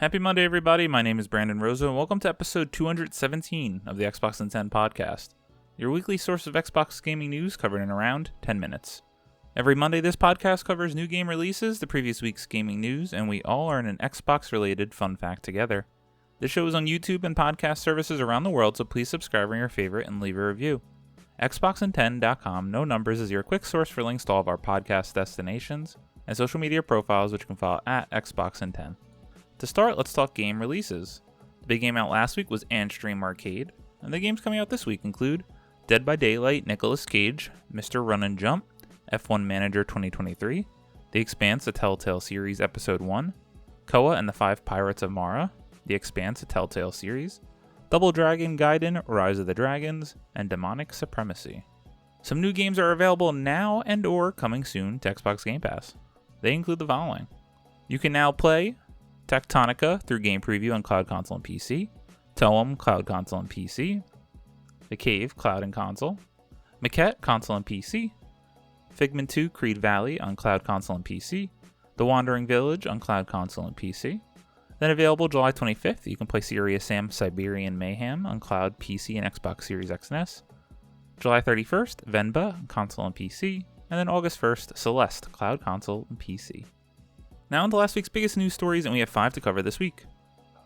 Happy Monday, everybody. My name is Brandon Rosa, and welcome to episode 217 of the Xbox in 10 podcast, your weekly source of Xbox gaming news covered in around 10 minutes. Every Monday, this podcast covers new game releases, the previous week's gaming news, and we all learn an Xbox-related fun fact together. This show is on YouTube and podcast services around the world, so please subscribe on your favorite and leave a review. Xboxin10.com, no numbers, is your quick source for links to all of our podcast destinations and social media profiles, which you can follow at Xboxin10. To start, let's talk game releases. The big game out last week was Antstream Arcade, and the games coming out this week include Dead by Daylight, Nicolas Cage, Mr. Run and Jump, F1 Manager 2023, The Expanse, a Telltale Series Episode 1, Koa and the Five Pirates of Mara, The Expanse, a Telltale Series, Double Dragon Gaiden, Rise of the Dragons, and Demonic Supremacy. Some new games are available now and or coming soon to Xbox Game Pass. They include the following. You can now play Tectonica through Game Preview on Cloud Console and PC, Toem Cloud Console and PC, The Cave Cloud and Console, Maquette Console and PC, Figment 2 Creed Valley on Cloud Console and PC, The Wandering Village on Cloud Console and PC. Then available July 25th, you can play Serious Sam Siberian Mayhem on Cloud, PC, and Xbox Series X and S. July 31st, Venba on Console and PC, and then August 1st, Celeste Cloud Console and PC. Now on to last week's biggest news stories, and we have 5 to cover this week.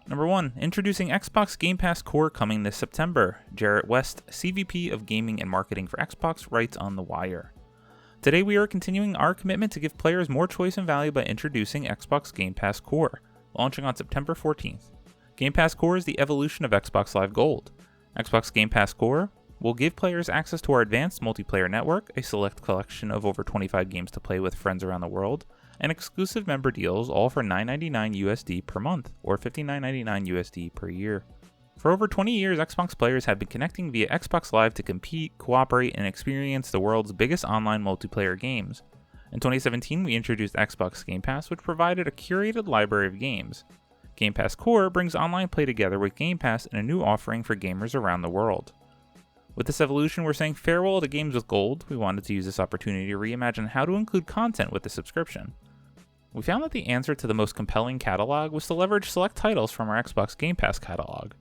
Number 1, introducing Xbox Game Pass Core coming this September. Jarrett West, CVP of Gaming and Marketing for Xbox, writes on The Wire. Today we are continuing our commitment to give players more choice and value by introducing Xbox Game Pass Core, launching on September 14th. Game Pass Core is the evolution of Xbox Live Gold. Xbox Game Pass Core will give players access to our advanced multiplayer network, a select collection of over 25 games to play with friends around the world, and exclusive member deals, all for $9.99 USD per month, or $59.99 USD per year. For over 20 years, Xbox players have been connecting via Xbox Live to compete, cooperate, and experience the world's biggest online multiplayer games. In 2017, we introduced Xbox Game Pass, which provided a curated library of games. Game Pass Core brings online play together with Game Pass and a new offering for gamers around the world. With this evolution, we're saying farewell to games with gold. We wanted to use this opportunity to reimagine how to include content with the subscription. We found that the answer to the most compelling catalog was to leverage select titles from our Xbox Game Pass catalog.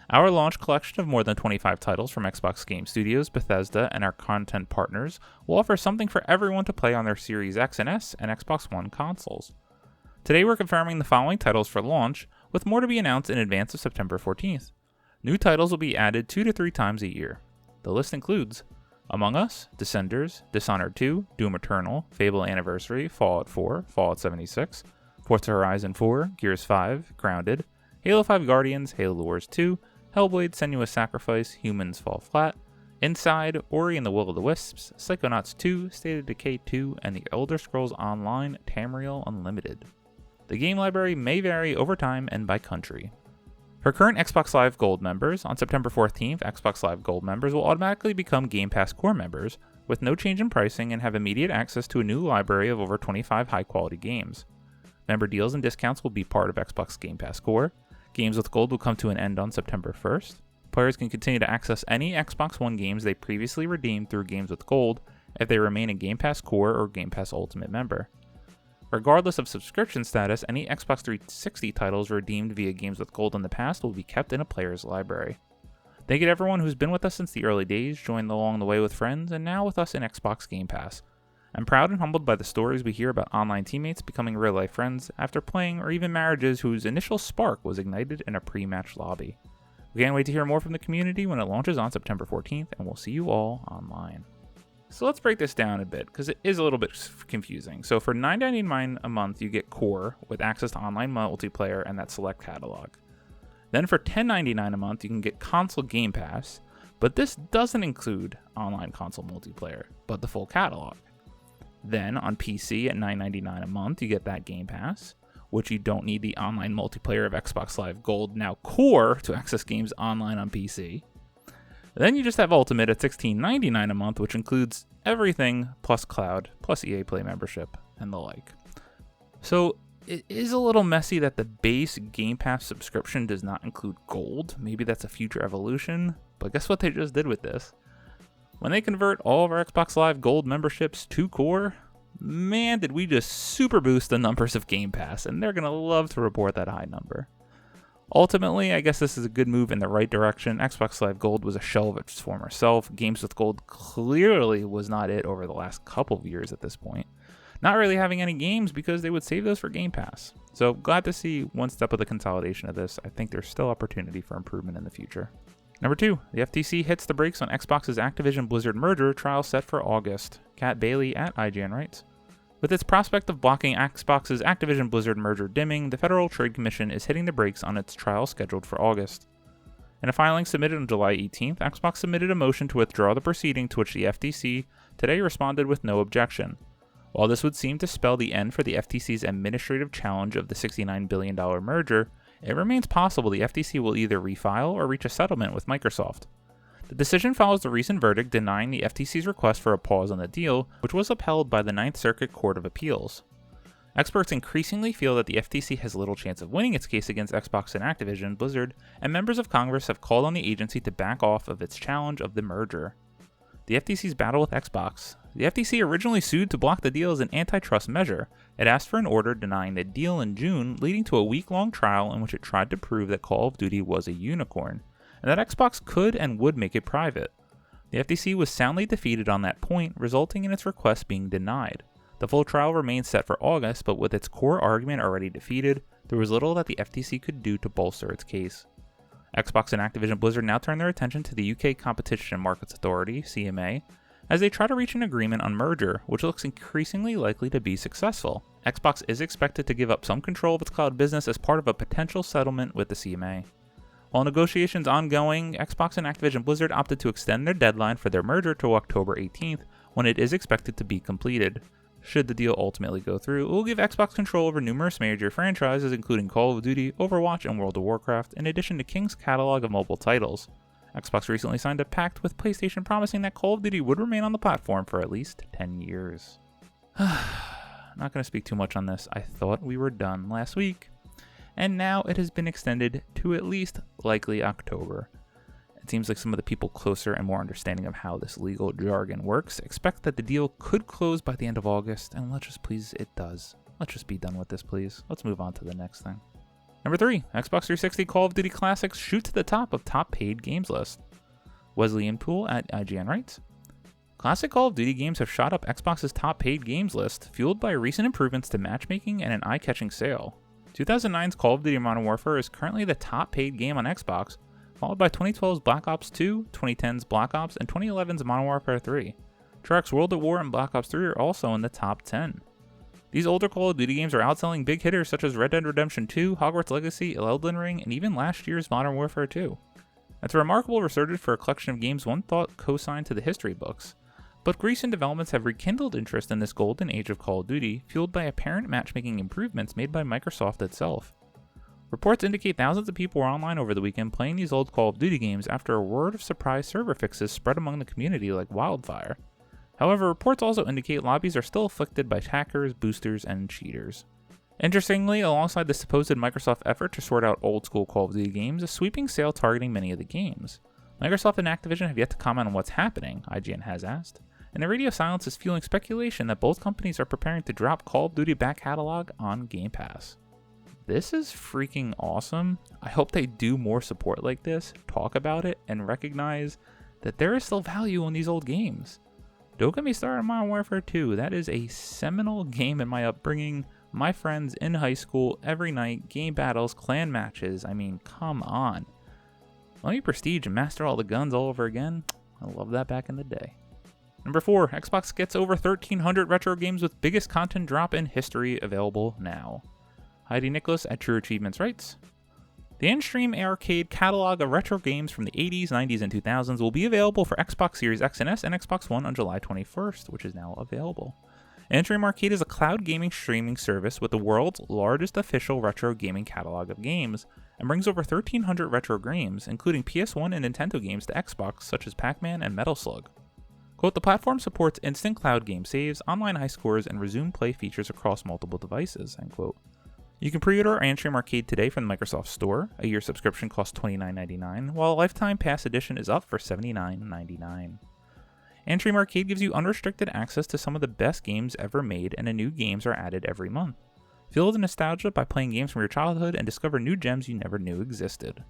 Our launch collection of more than 25 titles from Xbox Game Studios, Bethesda, and our content partners will offer something for everyone to play on their Series X and S and Xbox One consoles. Today we're confirming the following titles for launch, with more to be announced in advance of September 14th. New titles will be added 2 to 3 times a year. The list includes Among Us, Descenders, Dishonored 2, Doom Eternal, Fable Anniversary, Fallout 4, Fallout 76, Forza Horizon 4, Gears 5, Grounded, Halo 5 Guardians, Halo Wars 2, Hellblade Senua's Sacrifice, Humans Fall Flat, Inside, Ori and the Will of the Wisps, Psychonauts 2, State of Decay 2, and The Elder Scrolls Online Tamriel Unlimited. The game library may vary over time and by country. For current Xbox Live Gold members, on September 14th, Xbox Live Gold members will automatically become Game Pass Core members, with no change in pricing, and have immediate access to a new library of over 25 high-quality games. Member deals and discounts will be part of Xbox Game Pass Core. Games with Gold will come to an end on September 1st. Players can continue to access any Xbox One games they previously redeemed through Games with Gold if they remain a Game Pass Core or Game Pass Ultimate member. Regardless of subscription status, any Xbox 360 titles redeemed via Games with Gold in the past will be kept in a player's library. Thank you to everyone who's been with us since the early days, joined along the way with friends, and now with us in Xbox Game Pass. I'm proud and humbled by the stories we hear about online teammates becoming real-life friends after playing, or even marriages whose initial spark was ignited in a pre-match lobby. We can't wait to hear more from the community when it launches on September 14th, and we'll see you all online. So let's break this down a bit, because it is a little bit confusing. So for $9.99 a month, you get Core with access to online multiplayer and that select catalog. Then for $10.99 a month, you can get Console Game Pass, but this doesn't include online console multiplayer, but the full catalog. Then on PC at $9.99 a month, you get that Game Pass, which you don't need the online multiplayer of Xbox Live Gold, now Core, to access games online on PC. Then you just have Ultimate at $16.99 a month, which includes everything plus cloud, plus EA Play membership, and the like. So it is a little messy that the base Game Pass subscription does not include Gold. Maybe that's a future evolution, but guess what they just did with this? When they convert all of our Xbox Live Gold memberships to Core, man, did we just super boost the numbers of Game Pass, and they're going to love to report that high number. Ultimately, I guess this is a good move in the right direction. Xbox Live Gold was a shell of its former self. Games with Gold clearly was not it over the last couple of years at this point. Not really having any games because they would save those for Game Pass. So glad to see one step of the consolidation of this. I think there's still opportunity for improvement in the future. Number 2, the FTC hits the brakes on Xbox's Activision Blizzard merger trial set for August. Kat Bailey at IGN writes, with its prospect of blocking Xbox's Activision Blizzard merger dimming, the Federal Trade Commission is hitting the brakes on its trial scheduled for August. In a filing submitted on July 18th, Xbox submitted a motion to withdraw the proceeding, to which the FTC today responded with no objection. While this would seem to spell the end for the FTC's administrative challenge of the $69 billion merger, it remains possible the FTC will either refile or reach a settlement with Microsoft. The decision follows the recent verdict denying the FTC's request for a pause on the deal, which was upheld by the Ninth Circuit Court of Appeals. Experts increasingly feel that the FTC has little chance of winning its case against Xbox and Activision Blizzard, and members of Congress have called on the agency to back off of its challenge of the merger. The FTC's battle with Xbox. The FTC originally sued to block the deal as an antitrust measure. It asked for an order denying the deal in June, leading to a week-long trial in which it tried to prove that Call of Duty was a unicorn, and that Xbox could and would make it private. The FTC was soundly defeated on that point, resulting in its request being denied. The full trial remains set for August, but with its core argument already defeated, there was little that the FTC could do to bolster its case. Xbox and Activision Blizzard now turn their attention to the UK Competition and Markets Authority, CMA, as they try to reach an agreement on merger, which looks increasingly likely to be successful. Xbox is expected to give up some control of its cloud business as part of a potential settlement with the CMA. While negotiations ongoing, Xbox and Activision Blizzard opted to extend their deadline for their merger to October 18th, when it is expected to be completed. Should the deal ultimately go through, it will give Xbox control over numerous major franchises including Call of Duty, Overwatch, and World of Warcraft, in addition to King's catalog of mobile titles. Xbox recently signed a pact with PlayStation promising that Call of Duty would remain on the platform for at least 10 years. Not going to speak too much on this. I thought we were done last week, and now it has been extended to at least likely October. It seems like some of the people closer and more understanding of how this legal jargon works expect that the deal could close by the end of August, and let's just please it does. Let's just be done with this, please. Let's move on to the next thing. Number 3, Xbox 360 Call of Duty Classics shoot to the top of top paid games list. Wesleyan Poole at IGN writes, classic Call of Duty games have shot up Xbox's top paid games list, fueled by recent improvements to matchmaking and an eye-catching sale. 2009's Call of Duty Modern Warfare is currently the top paid game on Xbox, followed by 2012's Black Ops 2, 2010's Black Ops, and 2011's Modern Warfare 3. Treyarch's World at War and Black Ops 3 are also in the top 10. These older Call of Duty games are outselling big hitters such as Red Dead Redemption 2, Hogwarts Legacy, Elden Ring, and even last year's Modern Warfare 2. That's a remarkable resurgence for a collection of games one thought co-signed to the history books. But recent developments have rekindled interest in this golden age of Call of Duty, fueled by apparent matchmaking improvements made by Microsoft itself. Reports indicate thousands of people were online over the weekend playing these old Call of Duty games after a word of surprise server fixes spread among the community like wildfire. However, reports also indicate lobbies are still afflicted by hackers, boosters, and cheaters. Interestingly, alongside the supposed Microsoft effort to sort out old-school Call of Duty games, a sweeping sale targeting many of the games. Microsoft and Activision have yet to comment on what's happening, IGN has asked, and the radio silence is fueling speculation that both companies are preparing to drop Call of Duty back catalog on Game Pass. This is freaking awesome. I hope they do more support like this, talk about it, and recognize that there is still value in these old games. Don't get me started on Modern Warfare 2. That is a seminal game in my upbringing. My friends in high school, every night, game battles, clan matches. I mean, come on. Let me prestige and master all the guns all over again. I love that back in the day. Number 4, Xbox gets over 1,300 retro games with biggest content drop in history available now. Heidi Nicholas at True Achievements writes, the Endstream Arcade catalog of retro games from the 80s, 90s, and 2000s will be available for Xbox Series X and S and Xbox One on July 21st, which is now available. Endstream Arcade is a cloud gaming streaming service with the world's largest official retro gaming catalog of games, and brings over 1,300 retro games, including PS1 and Nintendo games to Xbox, such as Pac-Man and Metal Slug. Quote, the platform supports instant cloud game saves, online high scores, and resume play features across multiple devices, end quote. You can pre-order Endstream Arcade today from the Microsoft Store. A year subscription costs $29.99, while a Lifetime Pass edition is up for $79.99. Endstream Arcade gives you unrestricted access to some of the best games ever made, and new games are added every month. Feel the nostalgia by playing games from your childhood and discover new gems you never knew existed.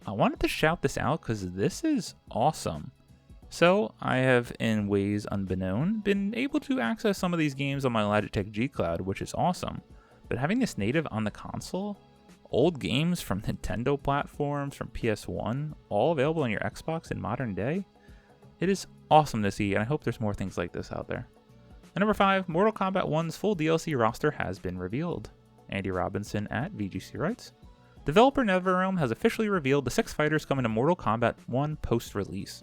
I wanted to shout this out because this is awesome. So, I have, in ways unbeknown, been able to access some of these games on my Logitech G Cloud, which is awesome. But having this native on the console, old games from Nintendo platforms, from PS1, all available on your Xbox in modern day, it is awesome to see, and I hope there's more things like this out there. And number 5, Mortal Kombat 1's full DLC roster has been revealed. Andy Robinson at VGC writes, developer NetherRealm has officially revealed the 6 fighters coming to Mortal Kombat 1 post-release.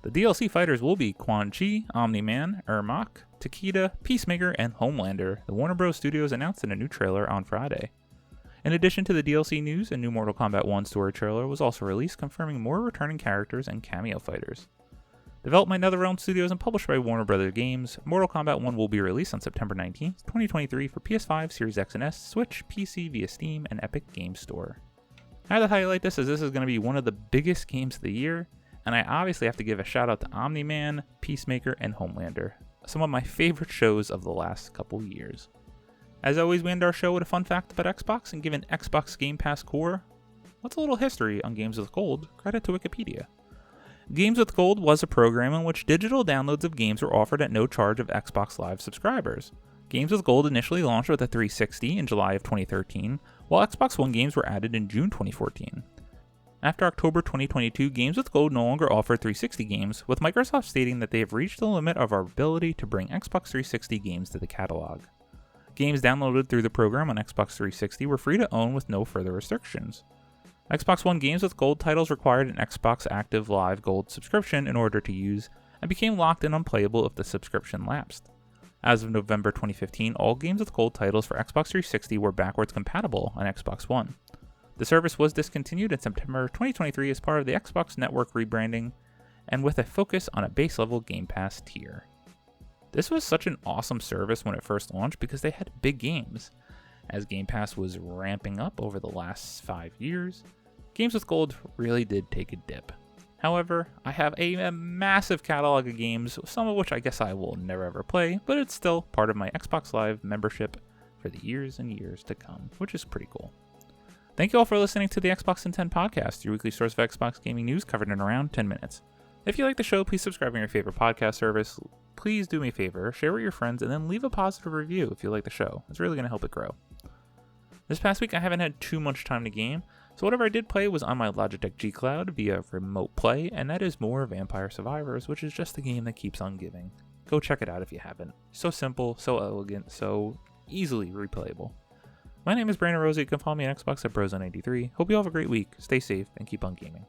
The DLC fighters will be Quan Chi, Omni-Man, Ermac, Takeda, Peacemaker, and Homelander, the Warner Bros. Studios announced in a new trailer on Friday. In addition to the DLC news, a new Mortal Kombat 1 story trailer was also released, confirming more returning characters and cameo fighters. Developed by NetherRealm Studios and published by Warner Bros. Games, Mortal Kombat 1 will be released on September 19, 2023 for PS5, Series X and S, Switch, PC via Steam, and Epic Games Store. I had to highlight this as this is going to be one of the biggest games of the year, and I obviously have to give a shout out to Omni-Man, Peacemaker, and Homelander, some of my favorite shows of the last couple years. As always, we end our show with a fun fact about Xbox, and given Xbox Game Pass Core, what's a little history on Games with Gold? Credit to Wikipedia. Games with Gold was a program in which digital downloads of games were offered at no charge of Xbox Live subscribers. Games with Gold initially launched with a 360 in July of 2013, while Xbox One games were added in June 2014. After October 2022, Games with Gold no longer offered 360 games, with Microsoft stating that they have reached the limit of our ability to bring Xbox 360 games to the catalog. Games downloaded through the program on Xbox 360 were free to own with no further restrictions. Xbox One Games with Gold titles required an Xbox Active Live Gold subscription in order to use, and became locked and unplayable if the subscription lapsed. As of November 2015, all Games with Gold titles for Xbox 360 were backwards compatible on Xbox One. The service was discontinued in September 2023 as part of the Xbox Network rebranding, and with a focus on a base-level Game Pass tier. This was such an awesome service when it first launched because they had big games. As Game Pass was ramping up over the last 5 years, Games with Gold really did take a dip. However, I have a massive catalog of games, some of which I guess I will never ever play, but it's still part of my Xbox Live membership for the years and years to come, which is pretty cool. Thank you all for listening to the Xbox in 10 podcast, your weekly source of Xbox gaming news covered in around 10 minutes. If you like the show, please subscribe on your favorite podcast service. Please do me a favor, share with your friends, and then leave a positive review if you like the show. It's really going to help it grow. This past week, I haven't had too much time to game, so whatever I did play was on my Logitech G Cloud via remote play, and that is more Vampire Survivors, which is just a game that keeps on giving. Go check it out if you haven't. So simple, so elegant, so easily replayable. My name is Brandon Rosa. You can follow me on Xbox at Brozone83. Hope you all have a great week. Stay safe and keep on gaming.